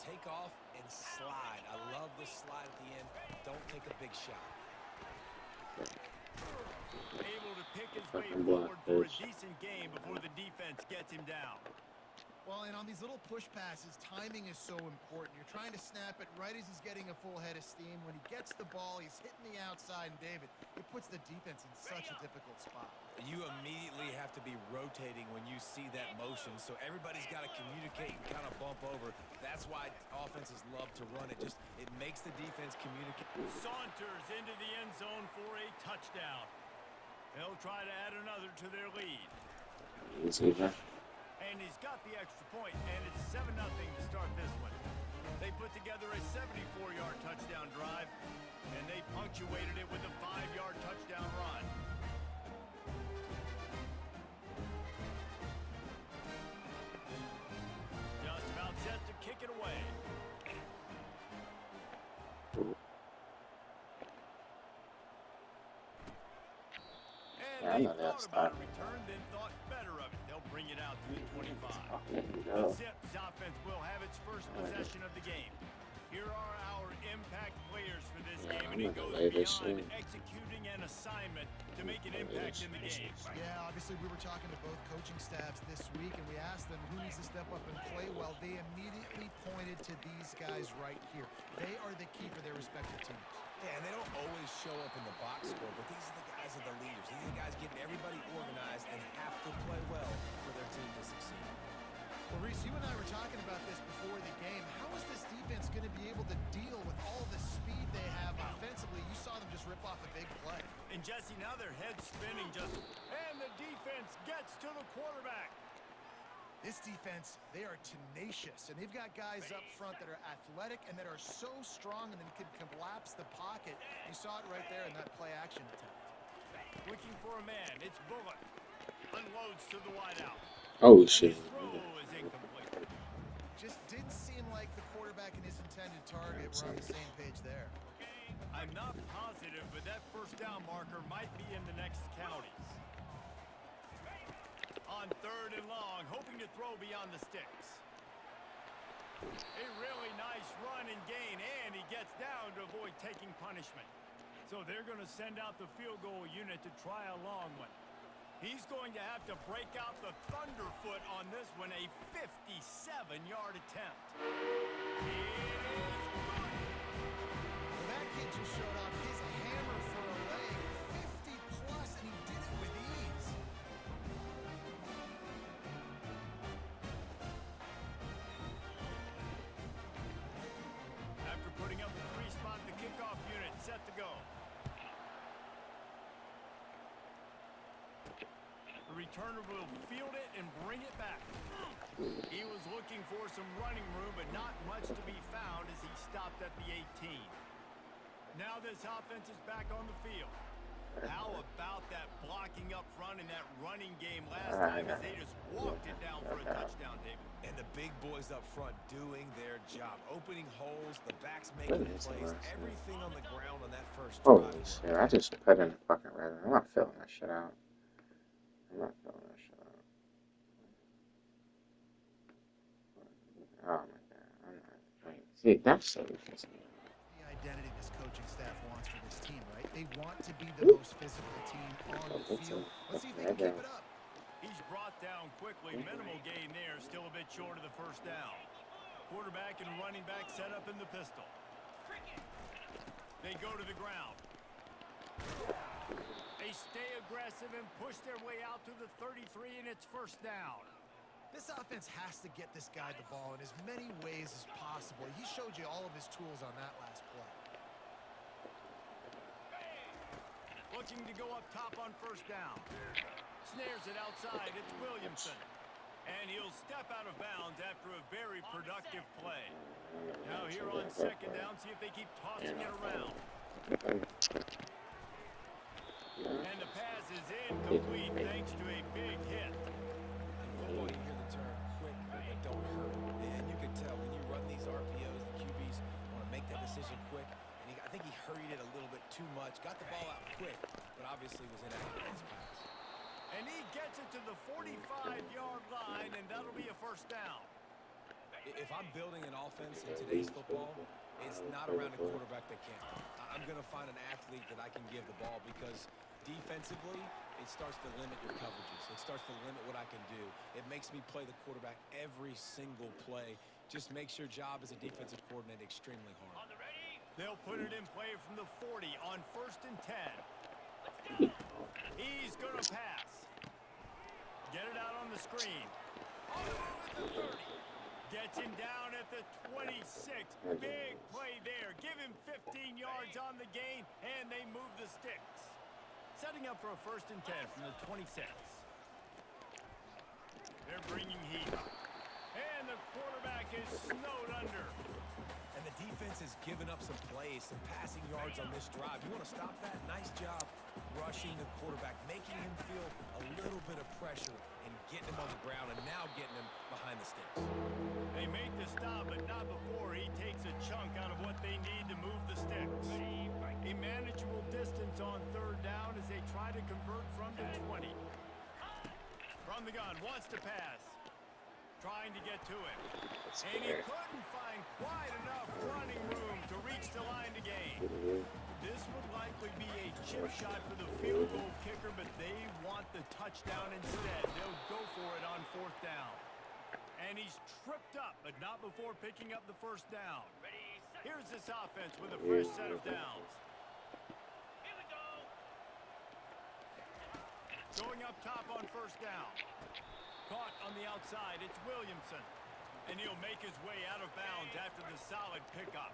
take off and slide. I love the slide at the end. Don't take a big shot. Able to pick his way Fucking block forward for a this. decent game before the defense gets him down. Well, and on these little push passes, timing is so important. You're trying to snap it right as he's getting a full head of steam. When he gets the ball, he's hitting the outside, and David, it puts the defense in such a difficult spot. You immediately have to be rotating when you see that motion, so everybody's got to communicate and kind of bump over. That's why offenses love to run it. Just it makes the defense communicate. Saunters into the end zone for a touchdown. They'll try to add another to their lead. Easy, huh? And he's got the extra point, and it's 7-0 to start this one. They put together a 74-yard touchdown drive, and they punctuated it with a 5-yard touchdown run. Just about set to kick it away. And Yeah, I they know that thought style. about a return, then thought better of it. They'll bring it out to the 25. Oh, there we The go. Zips offense will have its first possession of the game. Here are our impact players for this Yeah, game, I'm and it gonna goes lay this beyond in. executing an assignment to make an impact in the game. Yeah, obviously we were talking to both coaching staffs this week, and we asked them who needs to step up and play well. They immediately pointed to these guys right here. They are the key for their respective teams. Yeah, and they don't always show up in the box score, but these are the guys that are the leaders. These are the guys getting everybody organized and have to play well for their team to succeed. Well, Reese, you and I were talking about this before the game. How is this defense going to be able to deal with all the speed they have offensively? You saw them just rip off a big play. And Jesse, now their head's spinning and the defense gets to the quarterback. This defense, they are tenacious, and they've got guys up front that are athletic and that are so strong and then can collapse the pocket. You saw it right there in that play action attempt. Looking for a man, it's Bullock. Unloads to the wideout. Oh, And shit. his throw is incomplete. Just didn't seem like the quarterback and his intended target were on the same page there. I'm not positive, but that first down marker might be in the next counties. On 3rd and long, hoping to throw beyond the sticks. A really nice run and gain, and he gets down to avoid taking punishment. So they're going to send out the field goal unit to try a long one. He's going to have to break out the thunderfoot on this one, a 57-yard attempt. It is good. Well, that kid just showed off his hammer for a leg, 50-plus, and he did it with ease. After putting up a 3-spot, the kickoff unit set to go. The returner will field it and bring it back. He was looking for some running room, but not much to be found as he stopped at the 18. Now this offense is back on the field. How about that blocking up front and that running game last time as they just walked it down for a touchdown, David? And the big boys up front doing their job. Opening holes, the backs making plays, everything on the ground on that first drive. Holy shit. I just put in the fucking red. I'm not filling that shit out. I'm not filling that shit out. Oh my god. I'm not. Like, see, that's so confusing. The identity this coaching staff wants for this team, right? They want to be the most physical team on the field. Let's see if they can keep it up. He's brought down quickly. Minimal gain there. Still a bit short of the first down. Quarterback and running back set up in the pistol. They go to the ground. They stay aggressive and push their way out to the 33, and it's first down. This offense has to get this guy the ball in as many ways as possible. He showed you all of his tools on that last play. Looking to go up top on first down. Snares it outside. It's Williamson. And he'll step out of bounds after a very productive play. Now here on second down, see if they keep tossing it around. And the pass is incomplete thanks to a big hit. In football, you hear the term quick, but don't hurry. And you can tell when you run these RPOs, the QBs want to make that decision quick. And I think he hurried it a little bit too much. Got the ball out quick, but obviously was inaccurate in his pass. And he gets it to the 45-yard line, and that'll be a first down. If I'm building an offense in today's football, it's not around a quarterback that can't. I'm going to find an athlete that I can give the ball because defensively, it starts to limit your coverages. It starts to limit what I can do. It makes me play the quarterback every single play. Just makes your job as a defensive coordinator extremely hard. They'll put it in play from the 40 on 1st and 10. He's going to pass. Get it out on the screen. All the way with the 30. Gets him down at the 26. Big play there. Give him 15 yards on the gain, and they move the sticks. Setting up for a 1st and 10 from the 26. They're bringing heat. And the quarterback is snowed under. And the defense has given up some plays, some passing yards on this drive. You want to stop that? Nice job rushing the quarterback, making him feel a little bit of pressure and getting him on the ground and now getting him behind the sticks. They make the stop, but not before he takes a chunk out of what they need to move the sticks. A manageable distance on 3rd down as they try to convert from the 20. From the gun, wants to pass. Trying to get to it. And he couldn't find quite enough running room to reach the line to gain. This would likely be a chip shot for the field goal kicker, but they want the touchdown instead. They'll go for it on 4th down. And he's tripped up, but not before picking up the 1st down. Here's this offense with a fresh set of downs. Here we go. Going up top on 1st down. Caught on the outside, it's Williamson. And he'll make his way out of bounds after the solid pickup.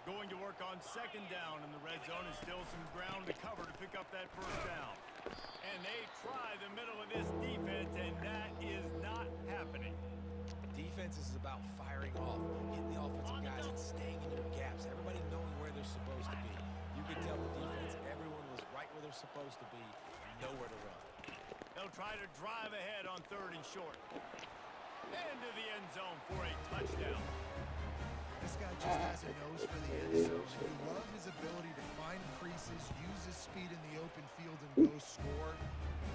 Going to work on 2nd down in the red zone and still some ground to cover to pick up that 1st down. And they try the middle of this defense, and that is not happening. Defense is about firing off, hitting the offensive guys and staying in your gaps. Everybody knowing where they're supposed to be. You could tell the defense, everyone was right where they're supposed to be, nowhere to run. They'll try to drive ahead on 3rd and short. Into the end zone for a touchdown. This guy just has a nose for the end zone. You love his ability to find creases, use his speed in the open field, and go score.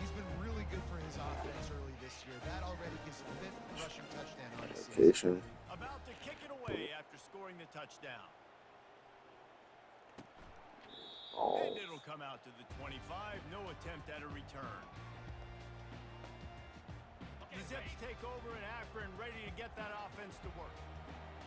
He's been really good for his offense early this year. That already his 5th rushing touchdown on the season. About to kick it away after scoring the touchdown. And it'll come out to the 25. No attempt at a return. The Zips take over in Akron, ready to get that offense to work.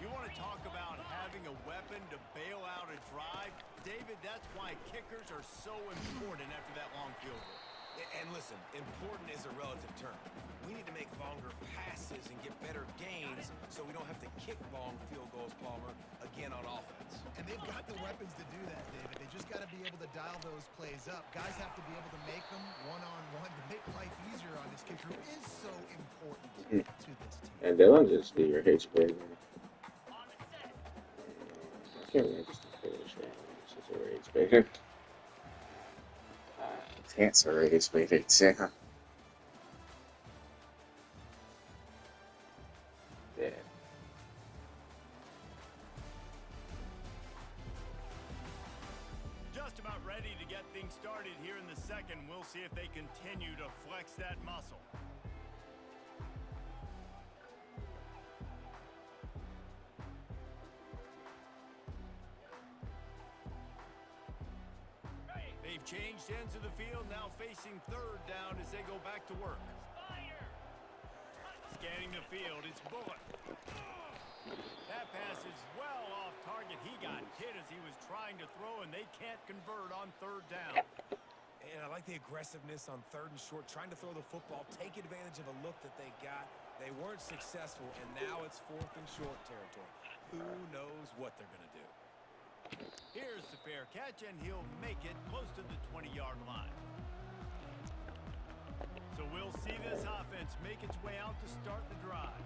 You want to talk about having a weapon to bail out a drive? David, that's why kickers are so important after that long field goal. And listen, important is a relative term. We need to make longer passes and get better gains so we don't have to kick long field goals, Palmer, again on offense. And they've got the weapons to do that, David. They just got to be able to dial those plays up. Guys have to be able to make them one-on-one to make life easier on this kicker, who is so important to this team. And Dylan just do your hate spray. I can't remember just the finish. This is a hate spray. Cancer hate spray. Yeah. Yeah. Just about ready to get things started here in the second. We'll see if they continue to flex that muscle. They've changed ends of the field, now facing 3rd down as they go back to work. Scanning the field, it's Bullock. That pass is well off target. He got hit as he was trying to throw, and they can't convert on 3rd down. And I like the aggressiveness on 3rd and short, trying to throw the football, take advantage of a look that they got. They weren't successful, and now it's 4th and short territory. Who knows what they're going to do? Here's the fair catch, and he'll make it close to the 20-yard line. So we'll see this offense make its way out to start the drive.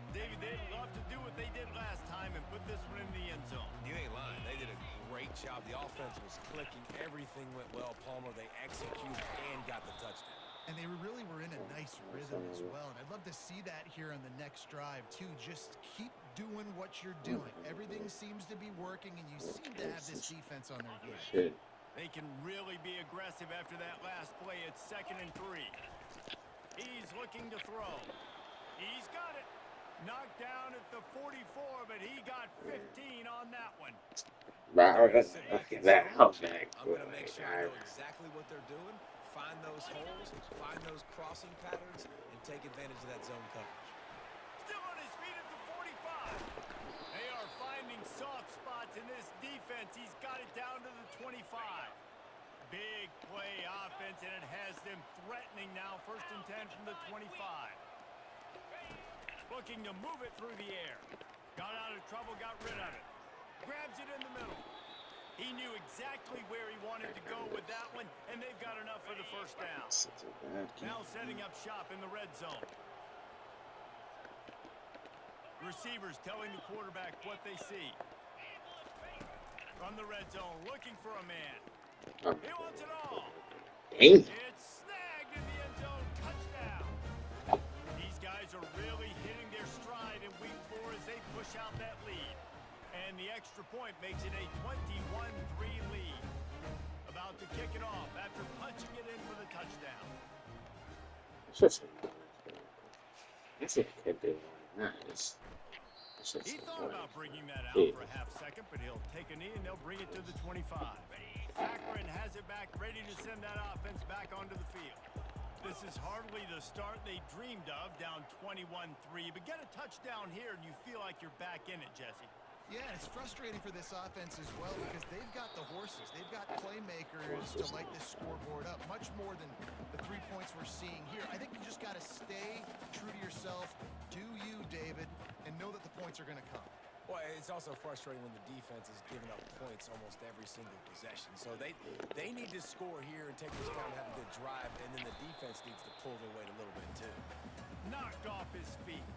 David, they'd love to do what they did last time and put this one in the end zone. You ain't lying. They did a great job. The offense was clicking. Everything went well. Palmer, they executed and got the touchdown. And they really were in a nice rhythm as well. And I'd love to see that here on the next drive, too. Just keep doing what you're doing. Everything seems to be working, and you seem to have this defense on their heels. They can really be aggressive after that last play. It's 2nd and 3. He's looking to throw. He's got it. Knocked down at the 44, but he got 15 on that one. Bro, Sit back look at and that say, halfback. I'm going to make sure I know exactly what they're doing, find those holes, find those crossing patterns, and take advantage of that zone coverage. Still on his feet at the 45. They are finding soft spots in this defense. He's got it down to the 25. Big play offense, and it has them threatening now. 1st and 10 from the 25. Looking to move it through the air. Got out of trouble, got rid of it. Grabs it in the middle. He knew exactly where he wanted to go with that one, and they've got enough for the 1st down. Now setting up shop in the red zone. Receivers telling the quarterback what they see. From the red zone, looking for a man. He wants it all. Dang. It's snagged in the end zone. Touchdown. These guys are really hitting their stride in week 4 as they push out that lead. And the extra point makes it a 21-3 lead. About to kick it off after punching it in for the touchdown. It's just a kid doing nice. He thought about bringing that out for a half second, but he'll take a knee and they'll bring it to the 25. Akron has it back, ready to send that offense back onto the field. This is hardly the start they dreamed of, down 21-3. But get a touchdown here and you feel like you're back in it, Jesse. Yeah, it's frustrating for this offense as well because they've got the horses. They've got playmakers to light this scoreboard up, much more than the 3 points we're seeing here. I think you just got to stay true to yourself, do you, David, and know that the points are going to come. Well, it's also frustrating when the defense is giving up points almost every single possession. So they need to score here and take this time to have a good drive, and then the defense needs to pull their weight a little bit too. Knocked off his feet.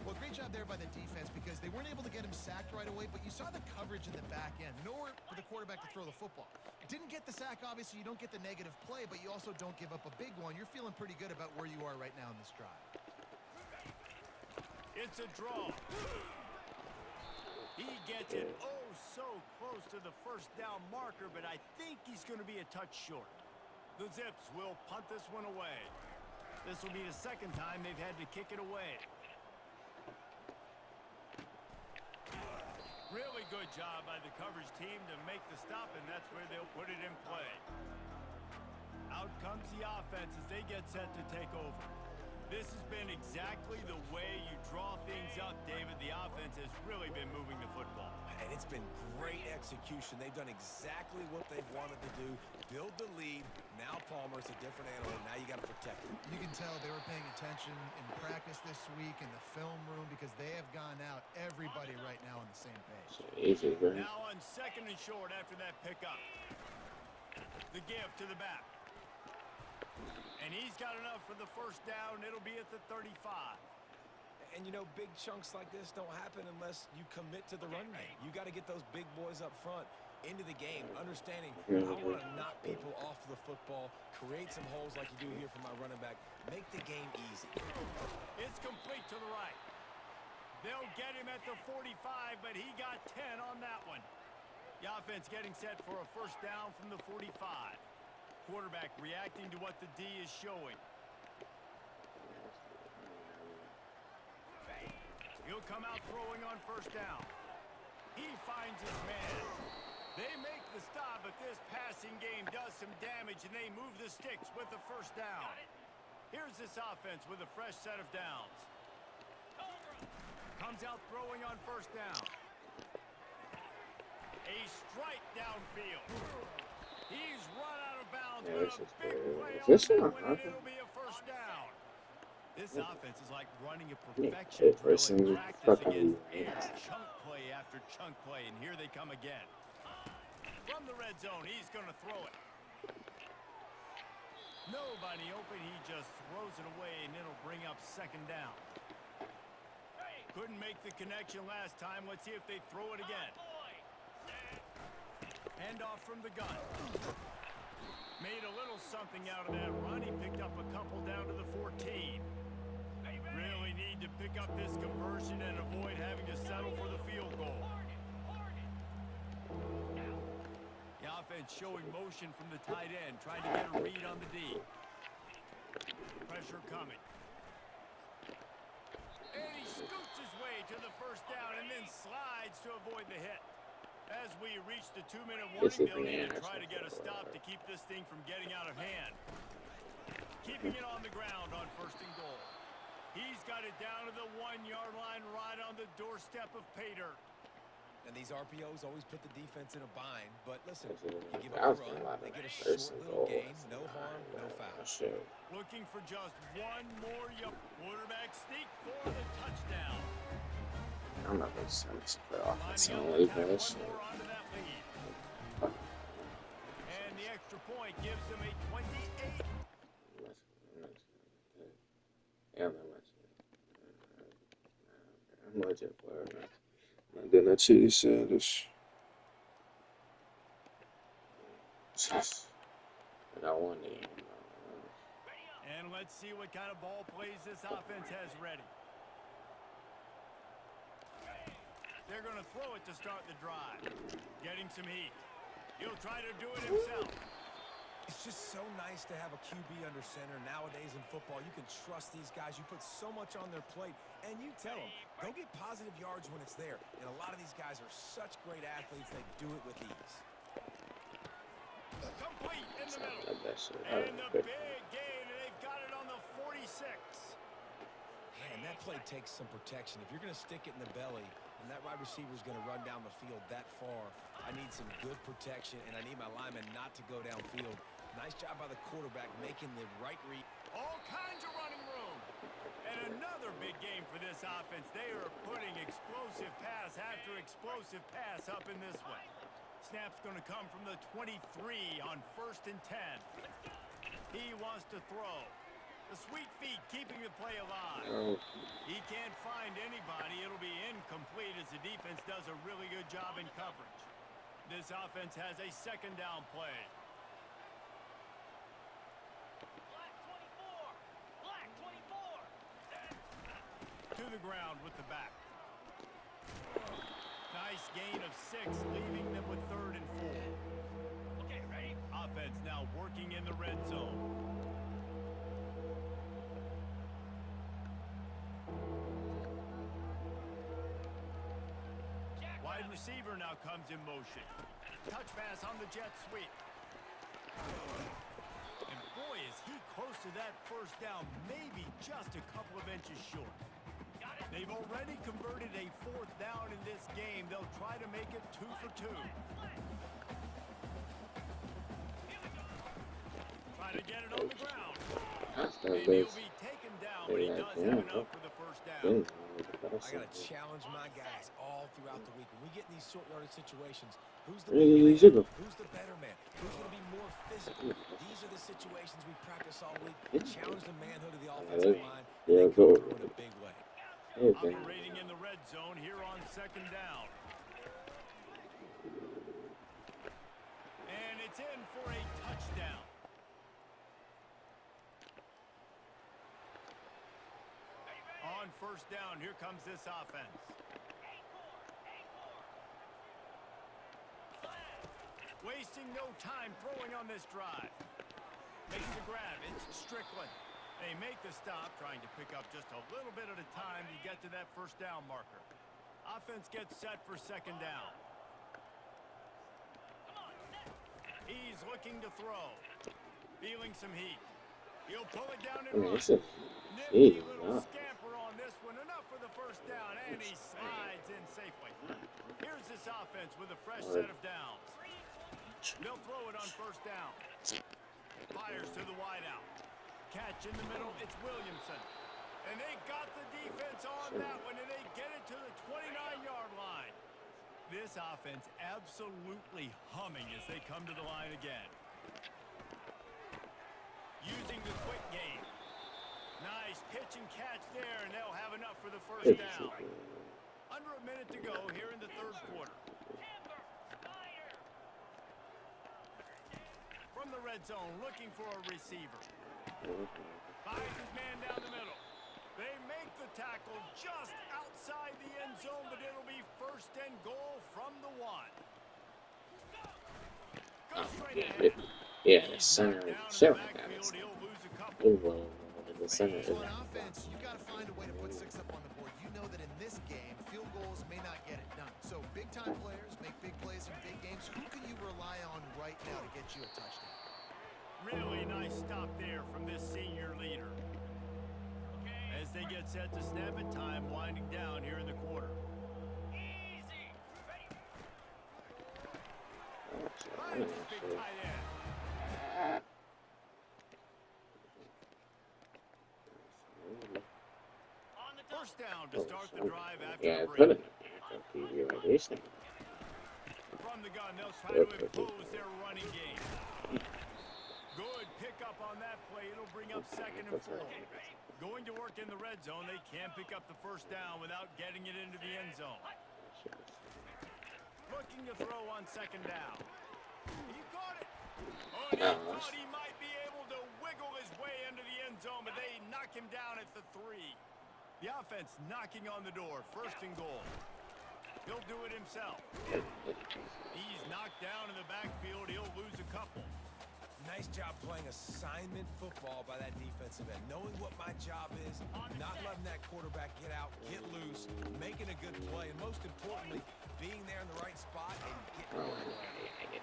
Well, great job there by the defense because they weren't able to get him sacked right away, but you saw the coverage in the back end. Nowhere for the quarterback to throw the football. Didn't get the sack, obviously. You don't get the negative play, but you also don't give up a big one. You're feeling pretty good about where you are right now in this drive. It's a draw. He gets it so close to the 1st down marker, but I think he's going to be a touch short. The Zips will punt this one away. This will be the 2nd time they've had to kick it away. Really good job by the coverage team to make the stop, and that's where they'll put it in play. Out comes the offense as they get set to take over. This has been exactly the way you draw things up, David. The offense has really been moving the football. And it's been great execution. They've done exactly what they've wanted to do. Build the lead. Now Palmer's a different animal. Now you got to protect him. You can tell they were paying attention in practice this week in the film room because they have gone out everybody right now on the same page. Easy, bro. Now on 2nd and short after that pickup. The give to the back. And he's got enough for the 1st down. It'll be at the 35. And, you know, big chunks like this don't happen unless you commit to the run game. You got to get those big boys up front into the game, understanding I want to knock people off the football, create some holes like you do here for my running back, make the game easy. It's complete to the right. They'll get him at the 45, but he got 10 on that one. The offense getting set for a 1st down from the 45. Quarterback reacting to what the D is showing. He'll come out throwing on 1st down. He finds his man. They make the stop, but this passing game does some damage, and they move the sticks with the 1st down. Here's this offense with a fresh set of downs. Comes out throwing on 1st down. A strike downfield. He's run out of bounds, but a big play on that one, and it'll be a 1st down. This offense is like running a perfection drill in practice against air, chunk play after chunk play, and here they come again. From the red zone, he's going to throw it. Nobody open, he just throws it away, and it'll bring up 2nd down. Couldn't make the connection last time. Let's see if they throw it again. Handoff from the gun. Made a little something out of that run. He picked up a couple down to the 14. Really need to pick up this conversion and avoid having to settle for the field goal. The offense showing motion from the tight end, trying to get a read on the D. Pressure coming. And he scoots to the first down and then slides to avoid the hit. As we reach the 2-minute This warning, is they'll need to bananas try to get a right stop there. to keep this thing from getting out of hand. Keeping it on the ground on 1st and goal. He's got it down to the 1-yard line right on the doorstep of pay dirt. And these RPOs always put the defense in a bind. But listen, This is you give I up was a getting a run, lot they of get a first short and little goal. gain, no harm, no foul. Shit. Looking for just one more quarterback sneak for the touchdown. I'm not gonna send this for offense Lining only, up to tack but one shit. more onto that lead. And the extra point gives them a 28. Yeah, I'm legit player, man. And then that's it, he said this. I got one name. And let's see what kind of ball plays this offense has ready. They're going to throw it to start the drive. Getting some heat. He'll try to do it himself. It's just so nice to have a QB under center. Nowadays in football, you can trust these guys. You put so much on their plate, and you tell them, go get positive yards when it's there. And a lot of these guys are such great athletes, they do it with ease. Complete in the middle. And And the big gain, and they've got it on the 46. Man, that play takes some protection. If you're going to stick it in the belly, and that wide receiver is going to run down the field that far, I need some good protection, and I need my lineman not to go downfield. Nice job by the quarterback making the right read. All kinds of running room. And another big game for this offense. They are putting explosive pass after explosive pass up in this one. Snap's going to come from the 23 on 1st and 10. He wants to throw. The sweet feet keeping the play alive. He can't find anybody. It'll be incomplete as the defense does a really good job in coverage. This offense has a 2nd down play. Black 24. To the ground with the back. Nice gain of 6, leaving them with 3rd and 4. Okay, ready? Offense now working in the red zone. Wide receiver now comes in motion. Touch pass on the jet sweep. And boy, is he close to that 1st down, maybe just a couple of inches short. They've already converted a 4th down in this game. They'll try to make it 2 for 2. Try to get it on the ground. And he'll be taken down, but he does have enough for the 1st down. I got to challenge my guys all throughout the week. When we get in these short yardage situations, who's the Really, bigger sugar. man? Who's the better man? Who's going to be more physical? These are the situations we practice all week. Challenge the manhood of the offensive line, and they come through in a big way. Operating in the red zone here on 2nd down. And it's in for a touchdown. On 1st down, here comes this offense. Wasting no time throwing on this drive. Makes the grab. It's Strickland. They make the stop, trying to pick up just a little bit at a time to get to that 1st down marker. Offense gets set for 2nd down. He's looking to throw. Feeling some heat. He'll pull it down and run. Nifty little scamper on this one. Enough for the 1st down, and he slides in safely. Here's this offense with a fresh set of downs. They'll throw it on 1st down. Fires to the wideout. Catch in the middle, it's Williamson. And they got the defense on that one, and they get it to the 29-yard line. This offense absolutely humming as they come to the line again. Using the quick game. Nice pitch and catch there, and they'll have enough for the 1st down. Under a minute to go here in the 3rd quarter. From the red zone, looking for a receiver. Finds his man down the middle. They make the tackle just outside the end zone, but it'll be 1st and goal from the 1. Go straight ahead. Yeah, the center. He'll lose a couple. The center. So in offense, you got to find a way to put 6 up on the board. You know that in this this game, field goals may not get it done. So big-time players make big plays in big games. Who can you rely on right now to get you a touchdown? Really nice stop there from this senior leader. As they get set to snap it, time winding down here in the quarter. Easy. Ready. Finds his big tight end. On the double. First down to start the drive after Yeah, the put break. it in the backup TV like this thing. From the gun, they'll try to impose their running game. Good pickup on that play. It'll bring up 2nd and 4. Going to work in the red zone. They can't pick up the first down without getting it into the end zone. Looking to throw on 2nd down. He caught it. Oh, and he thought he might be able to wiggle his way into the end zone, but they knock him down at the 3. The offense knocking on the door. 1st and goal. He'll do it himself. He's knocked down in the backfield. He'll lose a couple. Nice job playing assignment football by that defensive end. Knowing what my job is, not letting that quarterback get out, get loose, making a good play, and most importantly, being there in the right spot and getting the play.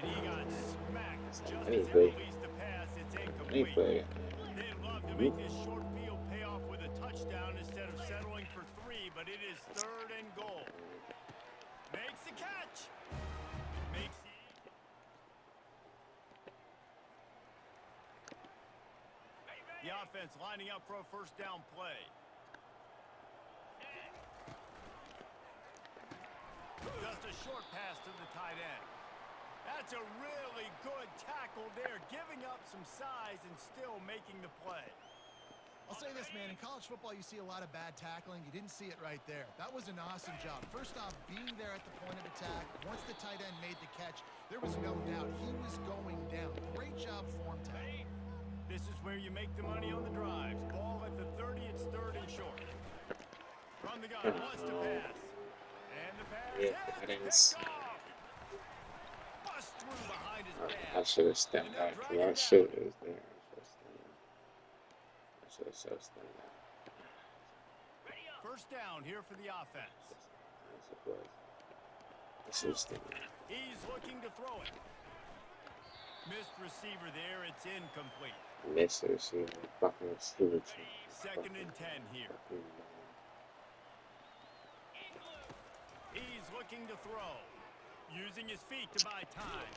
And he got smacked just as he Anyway. released the pass. It's Let me incomplete. play it. They'd love to make this short field pay off with a touchdown instead of settling for 3, but it is 3rd and goal. Makes the catch. Makes the... The offense lining up for a first down play. Just a short pass to the tight end. That's a really good tackle there, giving up some size and still making the play. I'll say this, man. In college football, you see a lot of bad tackling. You didn't see it right there. That was an awesome job. First off, being there at the point of attack. Once the tight end made the catch, there was no doubt he was going down. Great job form tackling. This is where you make the money on the drives. Ball at the 30, it's 3rd and short. From the gun, wants to pass. And the pass Yeah, is that is- picked off. Bust through behind his back. I should have stepped back. I should have there. I should have so stepped back. Ready up. First down here for the offense. I should have stepped back. He's looking to throw it. Missed receiver there, it's incomplete. Miss it, see, fucking receiver. 2nd and 10 here. He's looking to throw. Using his feet to buy time.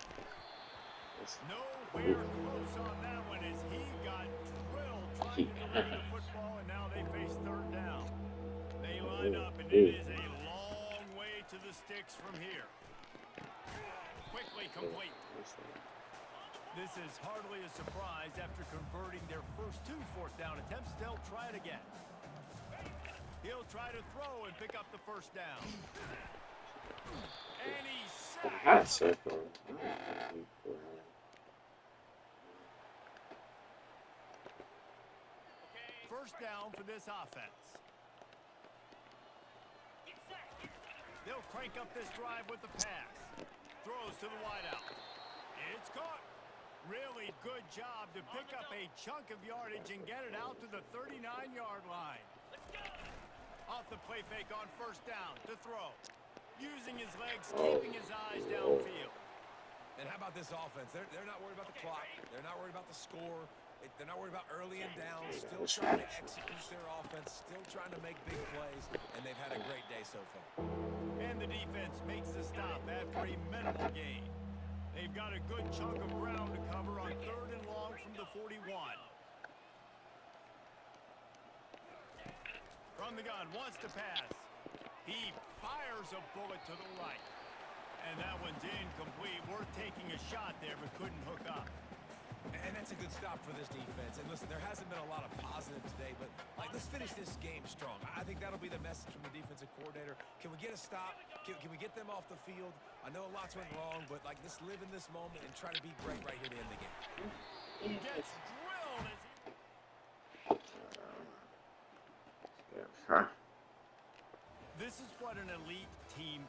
Nowhere close on that one as he got drilled trying to deliver the football, and now they face 3rd down. They line up, and it is a long way to the sticks from here. Quickly complete. This is hardly a surprise after converting their first 2 fourth down attempts. They'll try it again. He'll try to throw and pick up the first down. And he's sacked. Circle. First down for this offense. Get set. They'll crank up this drive with the pass. Throws to the wideout. It's caught. Really good job to pick up a chunk of yardage and get it out to the 39-yard line. Let's go. Off the play fake on first down to throw. Using his legs, keeping his eyes downfield. And how about this offense? They're not worried about the clock. They're not worried about the score. They're not worried about early and down. Still trying to execute their offense. Still trying to make big plays. And they've had a great day so far. And the defense makes the stop after a minimal gain. They've got a good chunk of ground to cover on 3rd and long from the 41. From the gun, wants to pass. He fires a bullet to the right. And that one's incomplete. Worth taking a shot there, but couldn't hook up. And that's a good stop for this defense. And listen, there hasn't been a lot of positive today, but let's finish this game strong. I think that'll be the message from the defensive coordinator. Can we get a stop? Can we get them off the field? I know lots went wrong, but let's live in this moment and try to be great right here to end the game. Gets drilled as he... This is what an elite team